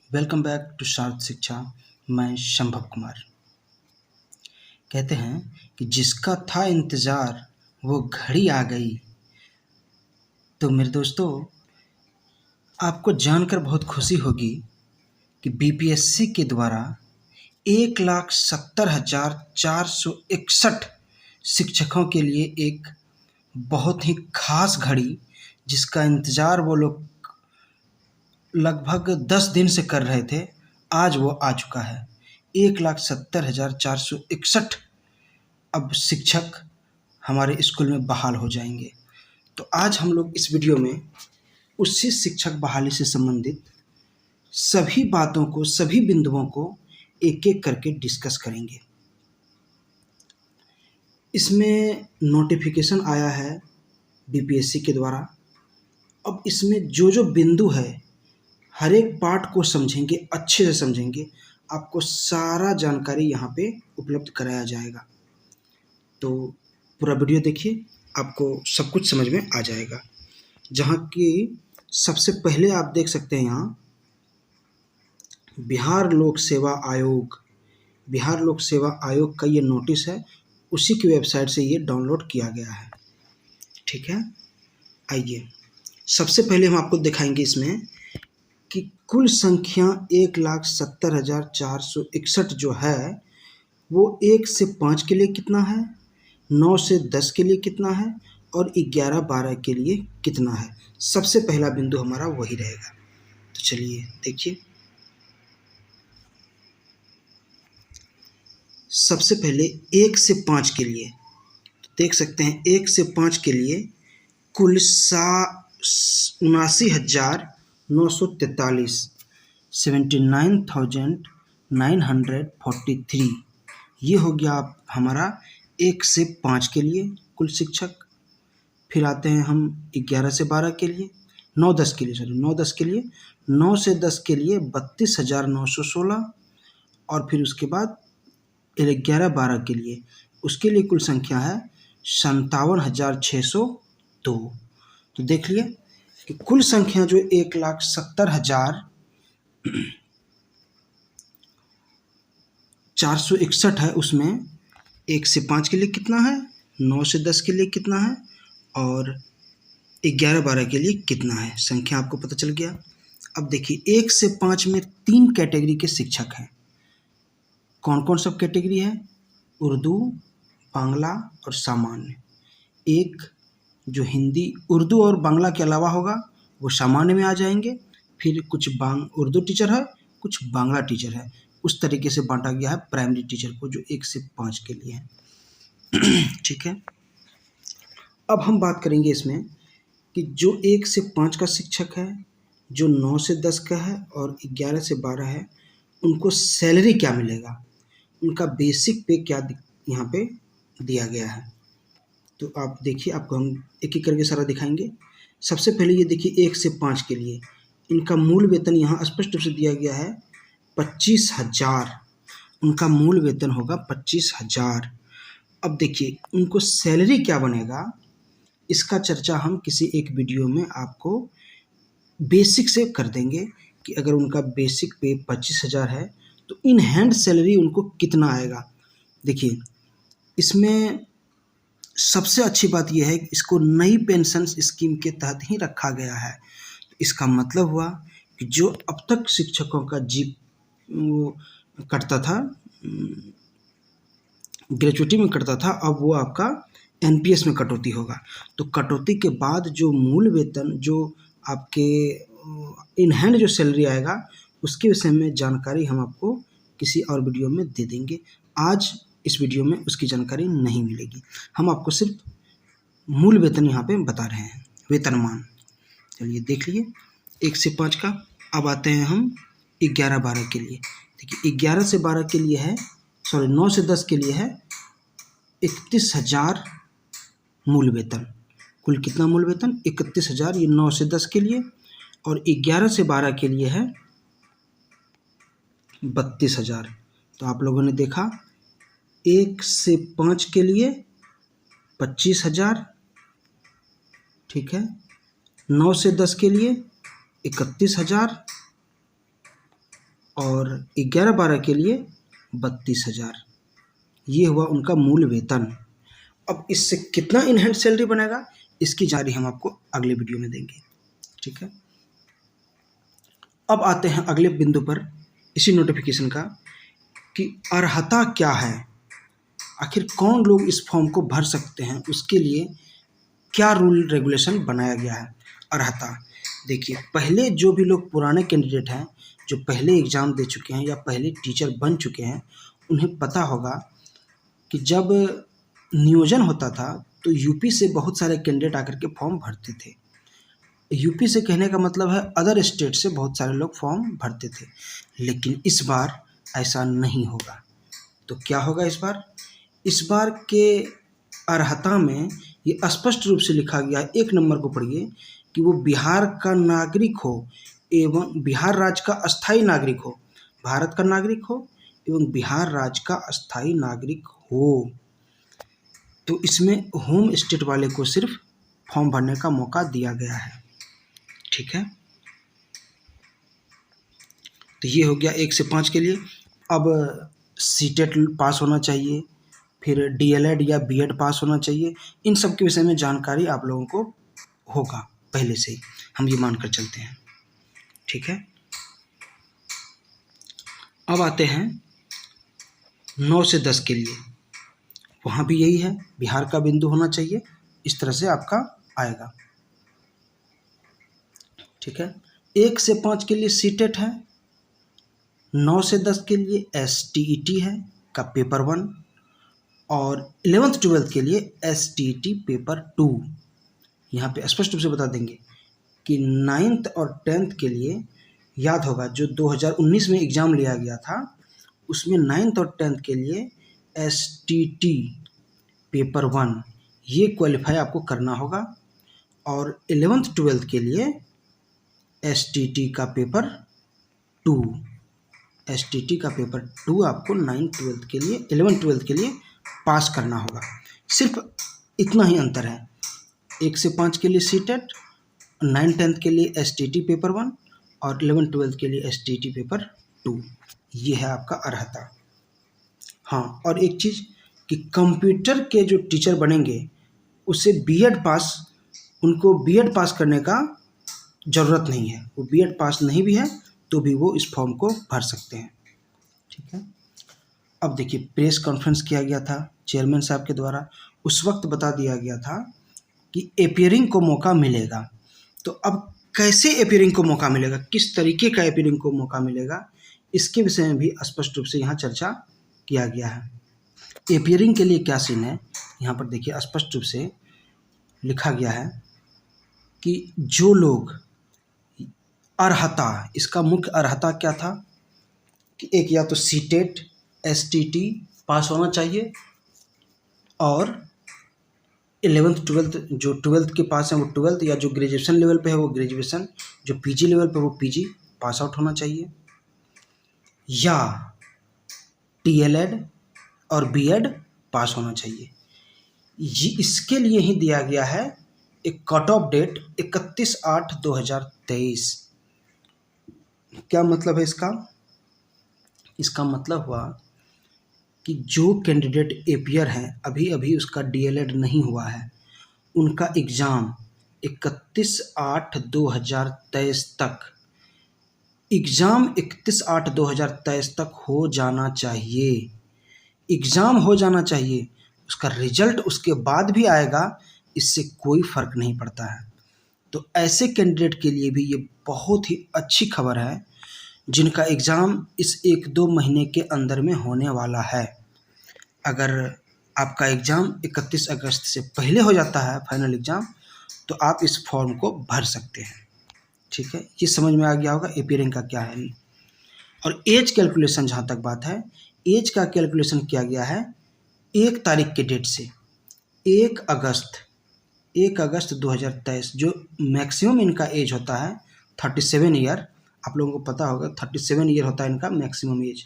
Welcome back to सार्थ शिक्षा। मैं संभव कुमार। कहते हैं कि जिसका था इंतज़ार वो घड़ी आ गई। तो मेरे दोस्तों, आपको जानकर बहुत खुशी होगी कि बीपीएससी के द्वारा 1,70,461 शिक्षकों के लिए एक बहुत ही खास घड़ी, जिसका इंतज़ार वो लोग लगभग 10 दिन से कर रहे थे, आज वो आ चुका है। 1,70,461 अब शिक्षक हमारे स्कूल में बहाल हो जाएंगे। तो आज हम लोग इस वीडियो में उसी शिक्षक बहाली से संबंधित सभी बातों को, सभी बिंदुओं को एक एक करके डिस्कस करेंगे। इसमें नोटिफिकेशन आया है बीपीएससी के द्वारा। अब इसमें जो जो बिंदु है, हर एक पार्ट को समझेंगे, अच्छे से समझेंगे। आपको सारा जानकारी यहाँ पे उपलब्ध कराया जाएगा। तो पूरा वीडियो देखिए, आपको सब कुछ समझ में आ जाएगा। जहाँ की सबसे पहले आप देख सकते हैं, यहाँ बिहार लोक सेवा आयोग का ये नोटिस है। उसी की वेबसाइट से ये डाउनलोड किया गया है। ठीक है, आइए सबसे पहले हम आपको दिखाएंगे इसमें कि कुल संख्या 1,70,461 जो है वो 1 से 5 के लिए कितना है, 9 से 10 के लिए कितना है और 11-12 के लिए कितना है। सबसे पहला बिंदु हमारा वही रहेगा। तो चलिए देखिए, सबसे पहले 1 से 5 के लिए तो देख सकते हैं, 1 से 5 के लिए कुल 79,943 79,943 ये हो गया हमारा 1 से 5 के लिए कुल शिक्षक। फिर आते हैं हम 11 से 12 के लिए, 9-10 के लिए, 9-10 के लिए, 9 से 10 के लिए 32,916 और फिर उसके बाद 11-12 के लिए, उसके लिए कुल संख्या है 57,602। तो देख लिए कि कुल संख्या जो 1,70,461 है, उसमें 1 से 5 के लिए कितना है, 9 से 10 के लिए कितना है और 11-12 के लिए कितना है। संख्या आपको पता चल गया। अब देखिए, 1 से 5 में 3 कैटेगरी के शिक्षक हैं। कौन कौन सब कैटेगरी है? उर्दू, बांग्ला और सामान्य। एक जो हिंदी, उर्दू और बांग्ला के अलावा होगा वो सामान्य में आ जाएंगे। फिर कुछ उर्दू टीचर है, कुछ बांग्ला टीचर है। उस तरीके से बांटा गया है प्राइमरी टीचर को, जो 1 से 5 के लिए है। ठीक है, अब हम बात करेंगे इसमें कि जो 1 से 5 का शिक्षक है, जो 9 से 10 का है और 11 से 12 है, उनको सैलरी क्या मिलेगा, उनका बेसिक पे क्या यहाँ पे दिया गया है। तो आप देखिए, आपको हम एक एक करके सारा दिखाएंगे। सबसे पहले ये देखिए, 1 से 5 के लिए इनका मूल वेतन यहाँ स्पष्ट रूप से दिया गया है 25,000। उनका मूल वेतन होगा 25,000। अब देखिए, उनको सैलरी क्या बनेगा, इसका चर्चा हम किसी एक वीडियो में आपको बेसिक से कर देंगे कि अगर उनका बेसिक पे 25,000 है तो इन हैंड सैलरी उनको कितना आएगा। देखिए, इसमें सबसे अच्छी बात यह है कि इसको नई पेंशन स्कीम के तहत ही रखा गया है। इसका मतलब हुआ कि जो अब तक शिक्षकों का वो कटता था, ग्रेजुएटी में कटता था, अब वो आपका एनपीएस में कटौती होगा। तो कटौती के बाद जो मूल वेतन, जो आपके इन हैंड जो सैलरी आएगा, उसके विषय में जानकारी हम आपको किसी और वीडियो में दे देंगे। आज इस वीडियो में उसकी जानकारी नहीं मिलेगी। हम आपको सिर्फ मूल वेतन यहाँ पे बता रहे हैं, वेतनमान। चलिए देख लिए 1 से 5 का। अब आते हैं हम 11-12 के लिए। देखिए, 11 से 12 के लिए है, 9 से 10 के लिए है 31,000 मूल वेतन। कुल कितना मूल वेतन? 31,000। ये 9 से 10 के लिए। और 11 से 12 के लिए है 32,000। तो आप लोगों ने देखा, 1 से 5 के लिए 25,000, ठीक है, 9 से 10 के लिए 31,000 और 11-12 के लिए 32,000। ये हुआ उनका मूल वेतन। अब इससे कितना इन हैंड सैलरी बनेगा, इसकी जानकारी हम आपको अगले वीडियो में देंगे। ठीक है, अब आते हैं अगले बिंदु पर इसी नोटिफिकेशन का कि अर्हता क्या है, आखिर कौन लोग इस फॉर्म को भर सकते हैं, उसके लिए क्या रूल रेगुलेशन बनाया गया है। अर्हता देखिए, पहले जो भी लोग पुराने कैंडिडेट हैं, जो पहले एग्ज़ाम दे चुके हैं या पहले टीचर बन चुके हैं, उन्हें पता होगा कि जब नियोजन होता था तो यूपी से बहुत सारे कैंडिडेट आकर के फॉर्म भरते थे। यूपी से कहने का मतलब है अदर स्टेट से बहुत सारे लोग फॉर्म भरते थे, लेकिन इस बार ऐसा नहीं होगा। तो क्या होगा इस बार? इस बार के अर्हता में ये स्पष्ट रूप से लिखा गया है, 1 नंबर को पढ़िए, कि वो बिहार का नागरिक हो एवं बिहार राज्य का अस्थायी नागरिक हो, भारत का नागरिक हो एवं बिहार राज्य का अस्थायी नागरिक हो। तो इसमें होम स्टेट वाले को सिर्फ फॉर्म भरने का मौका दिया गया है। ठीक है, तो ये हो गया 1 से 5 के लिए। अब सीटेट पास होना चाहिए, फिर डीएलएड या बीएड पास होना चाहिए। इन सब के विषय में जानकारी आप लोगों को होगा पहले से ही, हम ये मानकर चलते हैं। ठीक है, अब आते हैं 9 से 10 के लिए। वहाँ भी यही है, बिहार का बिंदु होना चाहिए, इस तरह से आपका आएगा। ठीक है, 1 से 5 के लिए सीटेट है, 9 से 10 के लिए एसटीईटी है का पेपर 1, और 11th-12th के लिए एसटीईटी पेपर 2। यहाँ पे स्पष्ट रूप से बता देंगे कि 9th और 10th के लिए याद होगा, जो 2019 में एग्ज़ाम लिया गया था उसमें 9th और 10th के लिए एसटीटी पेपर 1 ये क्वालिफाई आपको करना होगा, और 11th-12th के लिए एसटीटी का पेपर 2, एसटीटी का पेपर 2 आपको 9th-12th के लिए 11th-12th के लिए पास करना होगा। सिर्फ इतना ही अंतर है, 1 से 5 के लिए सीटेट, 9th-10th के लिए एसटीटी पेपर 1 और 11th-12th के लिए एसटीटी पेपर 2। ये है आपका अर्हता। हाँ, और एक चीज़ कि कंप्यूटर के जो टीचर बनेंगे उससे बीएड पास, उनको बीएड पास करने का ज़रूरत नहीं है, वो बीएड पास नहीं भी है तो भी वो इस फॉर्म को भर सकते हैं। ठीक है, अब देखिए, प्रेस कॉन्फ्रेंस किया गया था चेयरमैन साहब के द्वारा, उस वक्त बता दिया गया था कि एपियरिंग को मौका मिलेगा। तो अब कैसे एपियरिंग को मौका मिलेगा, किस तरीके का एपियरिंग को मौका मिलेगा, इसके विषय में भी स्पष्ट रूप से यहाँ चर्चा किया गया है। एपियरिंग के लिए क्या सीन है, यहाँ पर देखिए स्पष्ट रूप से लिखा गया है कि जो लोग अर्हता, इसका मुख्य अर्हता क्या था कि एक या तो सीटेट एसटीटी पास होना चाहिए, और 11th-12th जो 12th के पास है वो 12th, या जो ग्रेजुएशन लेवल पे है वो ग्रेजुएशन, जो पीजी लेवल पे वो पीजी पास आउट होना चाहिए, या डीएलएड और बीएड पास होना चाहिए। ये इसके लिए ही दिया गया है एक कट ऑफ डेट 31/8/2023। क्या मतलब है इसका? इसका मतलब हुआ कि जो कैंडिडेट एपियर हैं, अभी अभी उसका डीएलएड नहीं हुआ है, उनका एग्ज़ाम 31/8/2023 तक, एग्ज़ाम 31/8/2023 तक हो जाना चाहिए। एग्ज़ाम हो जाना चाहिए, उसका रिजल्ट उसके बाद भी आएगा, इससे कोई फ़र्क नहीं पड़ता है। तो ऐसे कैंडिडेट के लिए भी ये बहुत ही अच्छी खबर है जिनका एग्ज़ाम इस 1-2 महीने के अंदर में होने वाला है। अगर आपका एग्ज़ाम 31 अगस्त से पहले हो जाता है फाइनल एग्ज़ाम, तो आप इस फॉर्म को भर सकते हैं। ठीक है, ये समझ में आ गया होगा एपियरिंग का क्या है। और एज कैलकुलेशन, जहाँ तक बात है, एज का कैलकुलेशन किया गया है 1 तारीख के डेट से 1 अगस्त 2023, जो मैक्सिमम इनका एज होता है 37 ईयर। आप लोगों को पता होगा 37 ईयर होता है इनका मैक्सिमम एज।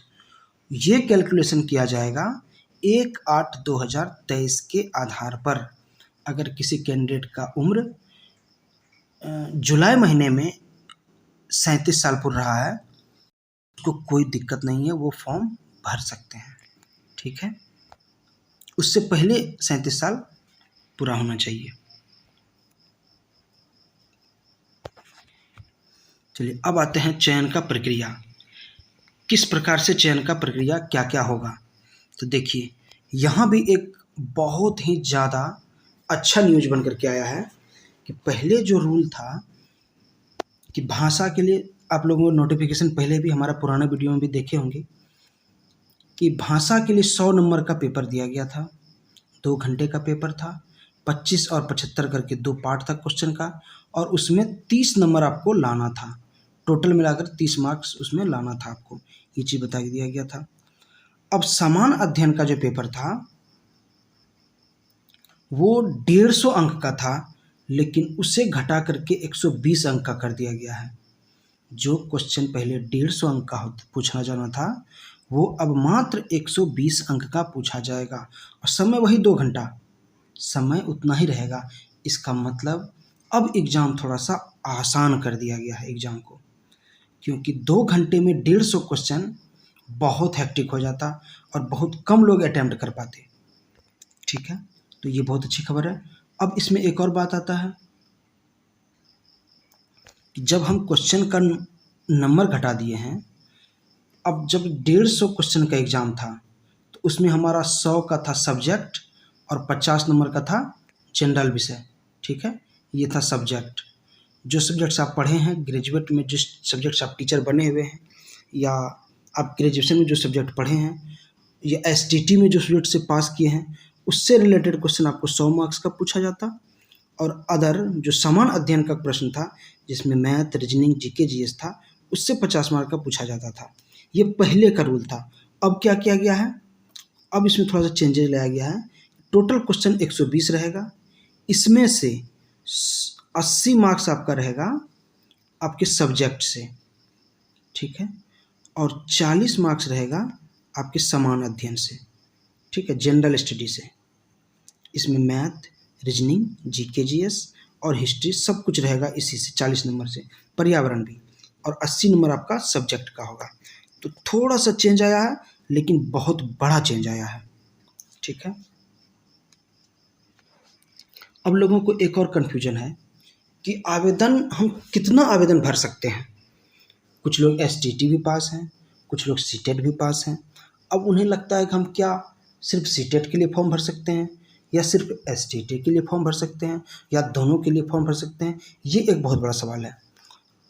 ये कैलकुलेशन किया जाएगा 1/8/2023 के आधार पर। अगर किसी कैंडिडेट का उम्र जुलाई महीने में 37 साल पूरा रहा है उसको कोई दिक्कत नहीं है, वो फॉर्म भर सकते हैं। ठीक है, उससे पहले 37 साल पूरा होना चाहिए। चलिए अब आते हैं चयन का प्रक्रिया। किस प्रकार से चयन का प्रक्रिया क्या क्या होगा। तो देखिए यहाँ भी एक बहुत ही ज़्यादा अच्छा न्यूज बन करके आया है कि पहले जो रूल था कि भाषा के लिए, आप लोगों को नोटिफिकेशन पहले भी हमारा पुराना वीडियो में भी देखे होंगे कि भाषा के लिए 100 नंबर का पेपर दिया गया था, 2 घंटे का पेपर था, 25 और 75 करके 2 पार्ट था क्वेश्चन का, और उसमें 30 नंबर आपको लाना था। टोटल मिलाकर 30 मार्क्स उसमें लाना था आपको, ये चीज़ बता दिया गया था। अब समान अध्ययन का जो पेपर था वो 150 अंक का था, लेकिन उसे घटा करके 120 अंक का कर दिया गया है। जो क्वेश्चन पहले 150 अंक का पूछा जाना था वो अब मात्र 120 अंक का पूछा जाएगा, और समय वही 2 घंटा, समय उतना ही रहेगा। इसका मतलब अब एग्ज़ाम थोड़ा सा आसान कर दिया गया है एग्ज़ाम को, क्योंकि 2 घंटे में 150 क्वेश्चन बहुत हैक्टिक हो जाता और बहुत कम लोग अटैम्प्ट कर पाते। ठीक है, तो ये बहुत अच्छी खबर है। अब इसमें एक और बात आता है कि जब हम क्वेश्चन का नंबर घटा दिए हैं, अब जब 150 क्वेश्चन का एग्ज़ाम था तो उसमें हमारा 100 का था सब्जेक्ट और 50 नंबर का था जनरल विषय। ठीक है, ये था सब्जेक्ट। जो सब्जेक्ट्स आप पढ़े हैं ग्रेजुएट में, जिस सब्जेक्ट्स आप टीचर बने हुए हैं, या आप ग्रेजुएशन में जो सब्जेक्ट पढ़े हैं, या एसटीटी में जो सब्जेक्ट से पास किए हैं, उससे रिलेटेड क्वेश्चन आपको 100 मार्क्स का पूछा जाता। और अदर जो समान अध्ययन का प्रश्न था जिसमें मैथ, रीजनिंग, जीके, जीएस था, उससे 50 मार्क का पूछा जाता था। ये पहले का रूल था। अब क्या किया गया है, अब इसमें थोड़ा सा चेंजेस लाया गया है। टोटल क्वेश्चन 120 रहेगा, इसमें से 80 मार्क्स आपका रहेगा आपके सब्जेक्ट से। ठीक है, और 40 मार्क्स रहेगा आपके समान अध्ययन से। ठीक है, जनरल स्टडी से। इसमें मैथ, रीजनिंग, जीके, जीएस और हिस्ट्री सब कुछ रहेगा इसी से, 40 नंबर से, पर्यावरण भी, और 80 नंबर आपका सब्जेक्ट का होगा। तो थोड़ा सा चेंज आया है, लेकिन बहुत बड़ा चेंज आया है। ठीक है, अब लोगों को एक और कन्फ्यूजन है कि आवेदन, हम कितना आवेदन भर सकते हैं। कुछ लोग एसटीटी भी पास हैं, कुछ लोग सीटेट भी पास हैं। अब उन्हें लगता है कि हम क्या सिर्फ सीटेट के लिए फॉर्म भर सकते हैं, या सिर्फ एसटीटी के लिए फॉर्म भर सकते हैं, या दोनों के लिए फॉर्म भर सकते हैं। ये एक बहुत बड़ा सवाल है।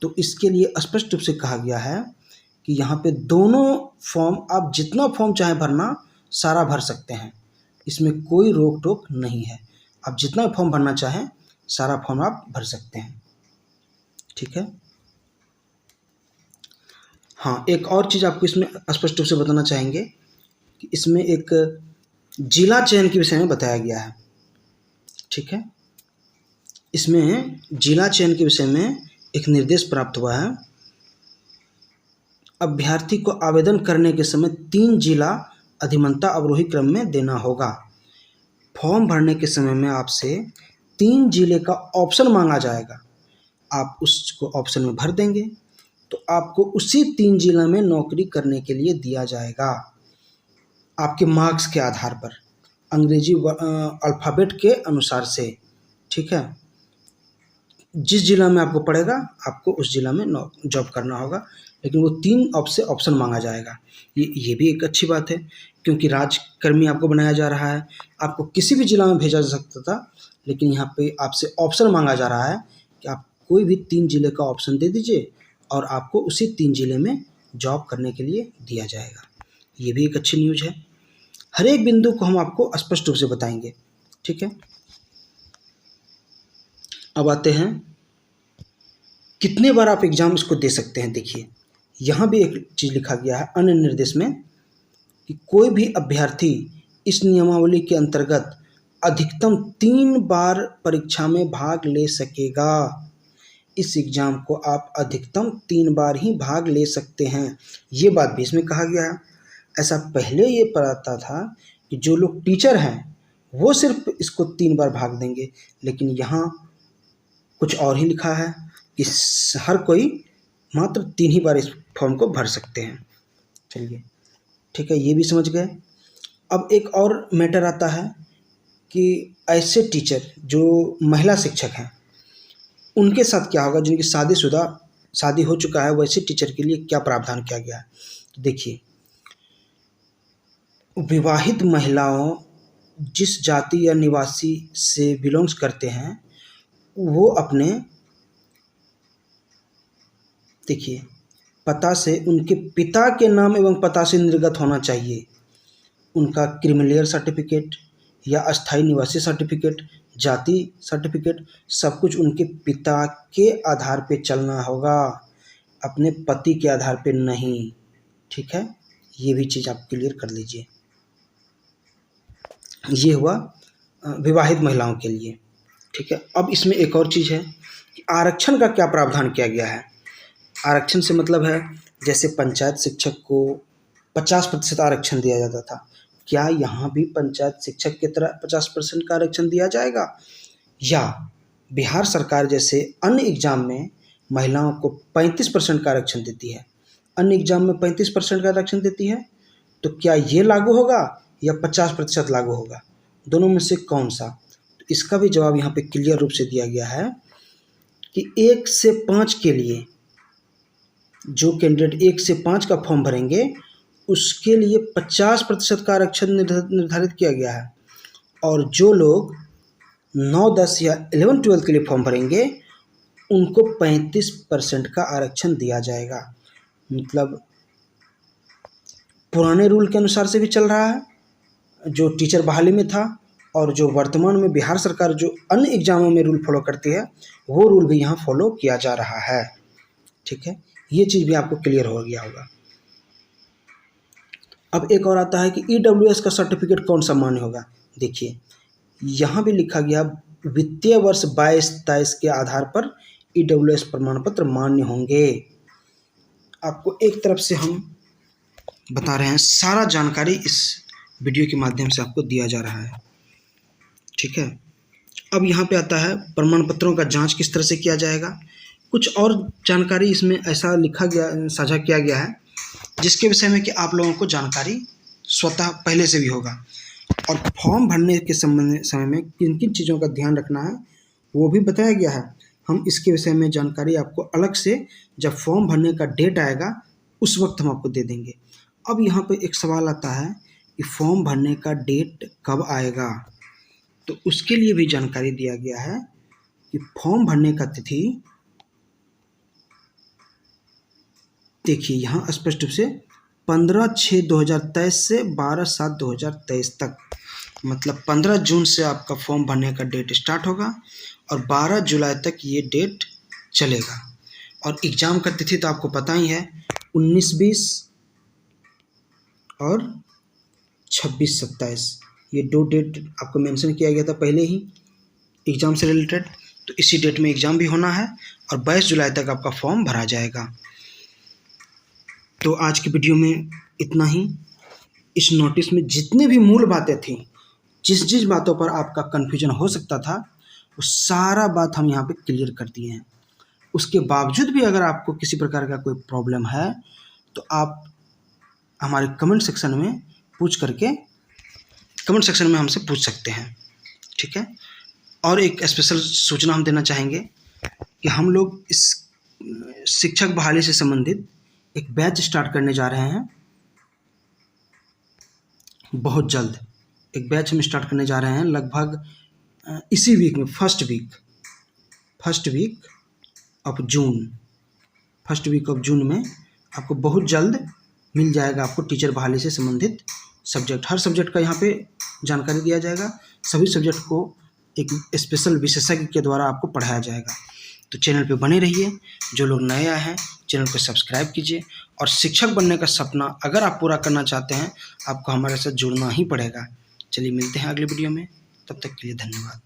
तो इसके लिए स्पष्ट रूप से कहा गया है कि यहाँ पे दोनों फॉर्म, आप जितना फॉर्म चाहे भरना, सारा भर सकते हैं। इसमें कोई रोक टोक नहीं है। आप जितना फॉर्म भरना चाहें सारा फॉर्म आप भर सकते हैं। ठीक है, हाँ, एक और चीज़ आपको इसमें स्पष्ट रूप से बताना चाहेंगे कि इसमें एक जिला चयन के विषय में बताया गया है। ठीक है, इसमें जिला चयन के विषय में एक निर्देश प्राप्त हुआ है। अभ्यर्थी को आवेदन करने के समय 3 जिला अधिमानतः अवरोही क्रम में देना होगा। फॉर्म भरने के समय में आपसे 3 जिले का ऑप्शन मांगा जाएगा। आप उसको ऑप्शन में भर देंगे तो आपको उसी 3 जिला में नौकरी करने के लिए दिया जाएगा, आपके मार्क्स के आधार पर, अंग्रेजी अल्फ़ाबेट के अनुसार से। ठीक है, जिस जिला में आपको पड़ेगा आपको उस जिला में जॉब करना होगा, लेकिन वो 3 ऑप्शन मांगा जाएगा। ये भी एक अच्छी बात है, क्योंकि राजकर्मी आपको बनाया जा रहा है। आपको किसी भी जिला में भेजा जा सकता था, लेकिन यहाँ पे आपसे ऑप्शन मांगा जा रहा है कि आप कोई भी 3 जिले का ऑप्शन दे दीजिए और आपको उसी 3 जिले में जॉब करने के लिए दिया जाएगा। ये भी एक अच्छी न्यूज़ है। हर एक बिंदु को हम आपको स्पष्ट रूप से बताएंगे। ठीक है, अब आते हैं कितने बार आप एग्ज़ाम इसको दे सकते हैं। देखिए यहाँ भी एक चीज़ लिखा गया है अन्य निर्देश में कि कोई भी अभ्यर्थी इस नियमावली के अंतर्गत अधिकतम 3 बार परीक्षा में भाग ले सकेगा। इस एग्ज़ाम को आप अधिकतम 3 बार ही भाग ले सकते हैं, ये बात भी इसमें कहा गया है। ऐसा पहले ये पता था कि जो लोग टीचर हैं वो सिर्फ इसको 3 बार भाग देंगे, लेकिन यहाँ कुछ और ही लिखा है कि हर कोई मात्र 3 ही बार इस फॉर्म को भर सकते हैं। चलिए ठीक है, ये भी समझ गए। अब एक और मैटर आता है कि ऐसे टीचर जो महिला शिक्षक हैं उनके साथ क्या होगा, जिनकी शादी हो चुका है, वैसे टीचर के लिए क्या प्रावधान किया गया है। देखिए, विवाहित महिलाओं जिस जाति या निवासी से बिलोंग्स करते हैं वो अपने देखिए पता से उनके पिता के नाम एवं पता से निर्गत होना चाहिए। उनका क्रिमिलियर सर्टिफिकेट या अस्थायी निवासी सर्टिफिकेट, जाति सर्टिफिकेट, सब कुछ उनके पिता के आधार पे चलना होगा, अपने पति के आधार पे नहीं। ठीक है, ये भी चीज़ आप क्लियर कर लीजिए। ये हुआ विवाहित महिलाओं के लिए। ठीक है, अब इसमें एक और चीज़ है कि आरक्षण का क्या प्रावधान किया गया है। आरक्षण से मतलब है जैसे पंचायत शिक्षक को 50% आरक्षण दिया जाता था, क्या यहाँ भी पंचायत शिक्षक की तरह 50% का आरक्षण दिया जाएगा, या बिहार सरकार जैसे अन्य एग्जाम में महिलाओं को 35% का आरक्षण देती है, अन्य एग्जाम में 35% का आरक्षण देती है, तो क्या ये लागू होगा या 50% लागू होगा, दोनों में से कौन सा। तो इसका भी जवाब यहाँ पे क्लियर रूप से दिया गया है कि 1 से 5 के लिए जो कैंडिडेट 1 से 5 का फॉर्म भरेंगे उसके लिए 50% का आरक्षण निर्धारित किया गया है, और जो लोग 9, 10 या 11, 12 के लिए फॉर्म भरेंगे उनको 35% का आरक्षण दिया जाएगा। मतलब पुराने रूल के अनुसार से भी चल रहा है जो टीचर बहाली में था, और जो वर्तमान में बिहार सरकार जो अन्य एग्जामों में रूल फॉलो करती है वो रूल भी यहाँ फॉलो किया जा रहा है। ठीक है, ये चीज़ भी आपको क्लियर हो गया होगा। अब एक और आता है कि EWS का सर्टिफिकेट कौन सा मान्य होगा। देखिए, यहाँ भी लिखा गया वित्तीय वर्ष 22-23 के आधार पर EWS प्रमाण पत्र मान्य होंगे। आपको एक तरफ से हम बता रहे हैं, सारा जानकारी इस वीडियो के माध्यम से आपको दिया जा रहा है। ठीक है, अब यहाँ पे आता है प्रमाण पत्रों का जांच किस तरह से किया जाएगा। कुछ और जानकारी इसमें ऐसा लिखा गया, साझा किया गया है जिसके विषय में कि आप लोगों को जानकारी स्वतः पहले से भी होगा, और फॉर्म भरने के समय में किन किन चीज़ों का ध्यान रखना है वो भी बताया गया है। हम इसके विषय में जानकारी आपको अलग से जब फॉर्म भरने का डेट आएगा उस वक्त हम आपको दे देंगे। अब यहाँ पे एक सवाल आता है कि फॉर्म भरने का डेट कब आएगा, तो उसके लिए भी जानकारी दिया गया है कि फॉर्म भरने का तिथि देखिए यहाँ स्पष्ट रूप से 15/6/2023 से 12/7/2023 तक, मतलब 15 जून से आपका फॉर्म भरने का डेट स्टार्ट होगा और 12 जुलाई तक ये डेट चलेगा। और एग्ज़ाम का तिथि तो आपको पता ही है, 19-20 और 26-27, ये 2 डेट आपको मेंशन किया गया था पहले ही एग्ज़ाम से रिलेटेड। तो इसी डेट में एग्ज़ाम भी होना है और 22 जुलाई तक आपका फॉर्म भरा जाएगा। तो आज की वीडियो में इतना ही। इस नोटिस में जितने भी मूल बातें थी, जिस जिस बातों पर आपका कन्फ्यूजन हो सकता था, वो सारा बात हम यहाँ पे क्लियर कर दिए हैं। उसके बावजूद भी अगर आपको किसी प्रकार का कोई प्रॉब्लम है तो आप हमारे कमेंट सेक्शन में हमसे पूछ सकते हैं। ठीक है, और एक स्पेशल सूचना हम देना चाहेंगे कि हम लोग इस शिक्षक बहाली से संबंधित एक बैच स्टार्ट करने जा रहे हैं। बहुत जल्द एक बैच हम स्टार्ट करने जा रहे हैं, लगभग इसी वीक में फर्स्ट वीक ऑफ जून में आपको बहुत जल्द मिल जाएगा आपको टीचर बहाली से संबंधित सब्जेक्ट। हर सब्जेक्ट का यहाँ पे जानकारी दिया जाएगा, सभी सब्जेक्ट को एक स्पेशल विशेषज्ञ के द्वारा आपको पढ़ाया जाएगा। तो चैनल पे बने रहिए, जो लोग नए आए हैं चैनल को सब्सक्राइब कीजिए, और शिक्षक बनने का सपना अगर आप पूरा करना चाहते हैं आपको हमारे साथ जुड़ना ही पड़ेगा। चलिए मिलते हैं अगले वीडियो में, तब तक के लिए धन्यवाद।